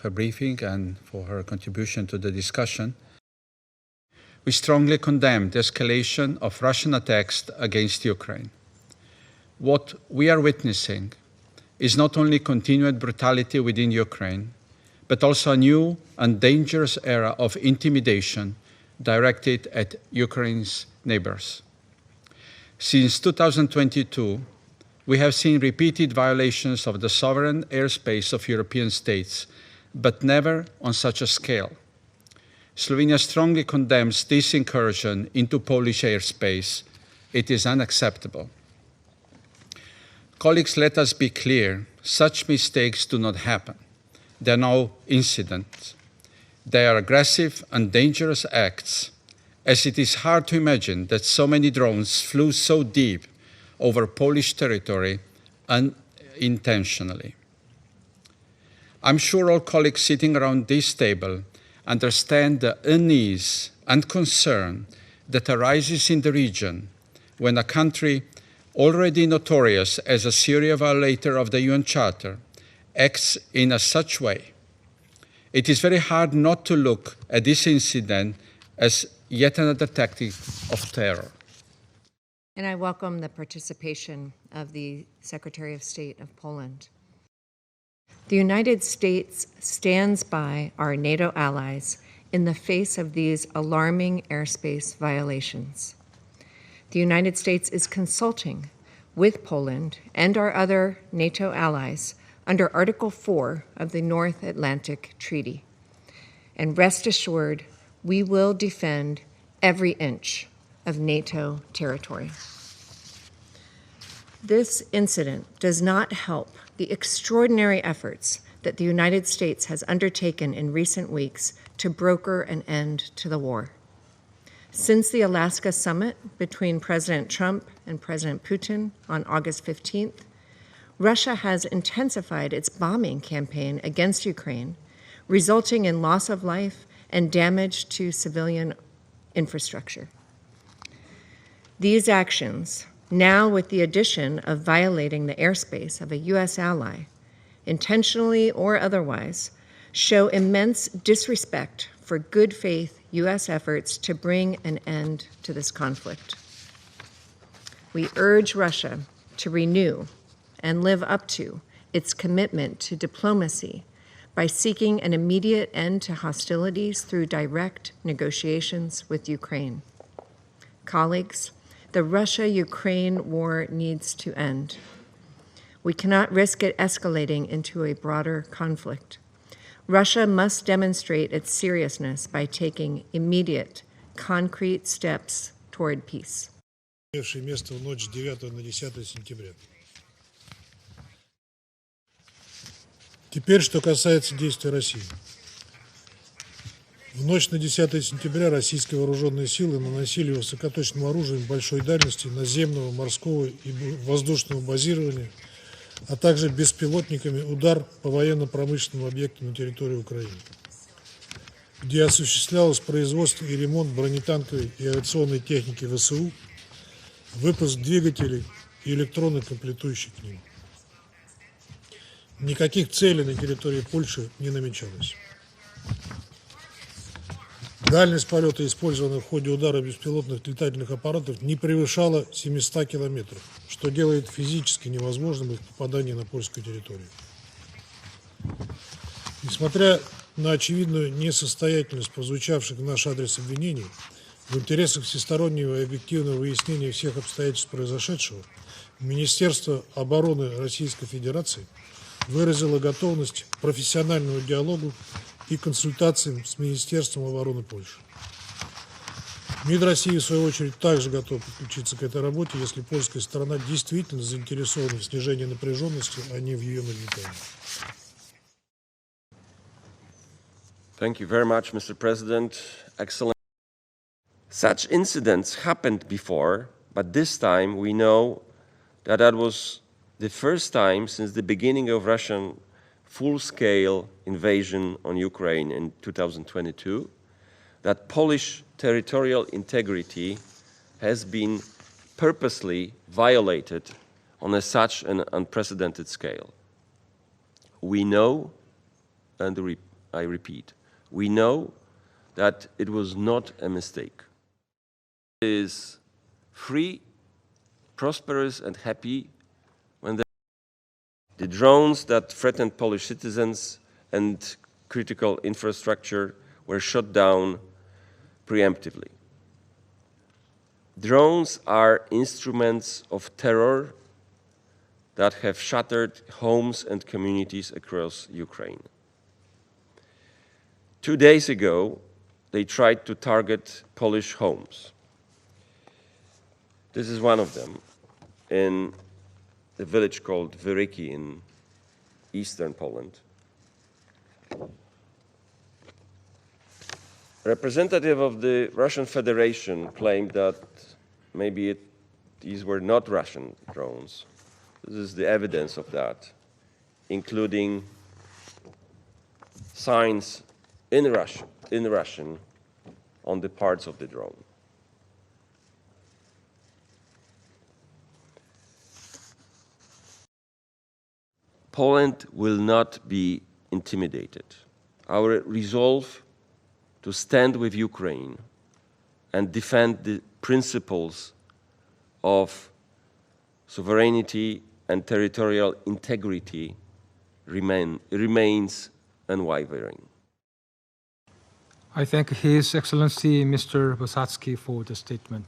her briefing and for her contribution to the discussion. We strongly condemn the escalation of Russian attacks against Ukraine. What we are witnessing is not only continued brutality within Ukraine, but also a new and dangerous era of intimidation directed at Ukraine's neighbors. Since 2022, we have seen repeated violations of the sovereign airspace of European states, but never on such a scale. Slovenia strongly condemns this incursion into Polish airspace. It is unacceptable. Colleagues, let us be clear, such mistakes do not happen. They are no incident. They are aggressive and dangerous acts, as it is hard to imagine that so many drones flew so deep over Polish territory unintentionally. I'm sure all colleagues sitting around this table understand the unease and concern that arises in the region when a country already notorious as a serious violator of the UN Charter acts in such way. It is very hard not to look at this incident as yet another tactic of terror. And I welcome the participation of the Secretary of State of Poland. The United States stands by our NATO allies in the face of these alarming airspace violations. The United States is consulting with Poland and our other NATO allies under Article 4 of the North Atlantic Treaty. And rest assured, we will defend every inch of NATO territory. This incident does not help the extraordinary efforts that the United States has undertaken in recent weeks to broker an end to the war. Since the Alaska summit between President Trump and President Putin on August 15th, Russia has intensified its bombing campaign against Ukraine, resulting in loss of life and damage to civilian infrastructure. These actions, now with the addition of violating the airspace of a U.S. ally, intentionally or otherwise, show immense disrespect for good faith U.S. efforts to bring an end to this conflict. We urge Russia to renew and live up to its commitment to diplomacy by seeking an immediate end to hostilities through direct negotiations with Ukraine. Colleagues, the Russia-Ukraine war needs to end. We cannot risk it escalating into a broader conflict. Russia must demonstrate its seriousness by taking immediate, concrete steps toward peace. Место в ночь с 9 на 10 сентября. Теперь, что касается действий России. В ночь на 10 сентября российские вооруженные силы наносили высокоточным оружием большой дальности наземного, морского и воздушного базирования, а также беспилотниками удар по военно-промышленным объектам на территории Украины, где осуществлялось производство и ремонт бронетанковой и авиационной техники ВСУ, выпуск двигателей и электронных комплектующих к ним. Никаких целей на территории Польши не намечалось. Дальность полета, использованная в ходе удара беспилотных летательных аппаратов, не превышала 700 километров, что делает физически невозможным их попадание на польскую территорию. Несмотря на очевидную несостоятельность прозвучавших в наш адрес обвинений, в интересах всестороннего и объективного выяснения всех обстоятельств произошедшего, Министерство обороны Российской Федерации выразило готовность к профессиональному диалогу и консультациям с Министерством обороны Польши. МИД России, в свою очередь, также готов подключиться к этой работе, если польская сторона действительно заинтересована в снижении напряженности, а не в ее нагнетании. Thank you very much, Mr. President. Excellent. Such incidents happened before, but this time we know that that was the first time since the beginning of Russian full-scale invasion on Ukraine in 2022 that Polish territorial integrity has been purposely violated on such an unprecedented scale. We know, and I repeat, we know that it was not a mistake. It is free, prosperous, and happy when the drones that threatened Polish citizens and critical infrastructure were shot down preemptively. Drones are instruments of terror that have shattered homes and communities across Ukraine. 2 days ago, they tried to target Polish homes. This is one of them in a village called Wyryki in eastern Poland. A representative of the Russian Federation claimed that maybe these were not Russian drones. This is the evidence of that, including signs in Russian on the parts of the drone. Poland will not be intimidated. Our resolve to stand with Ukraine and defend the principles of sovereignty and territorial integrity remains unwavering. I thank His Excellency Mr. Bosacki for the statement.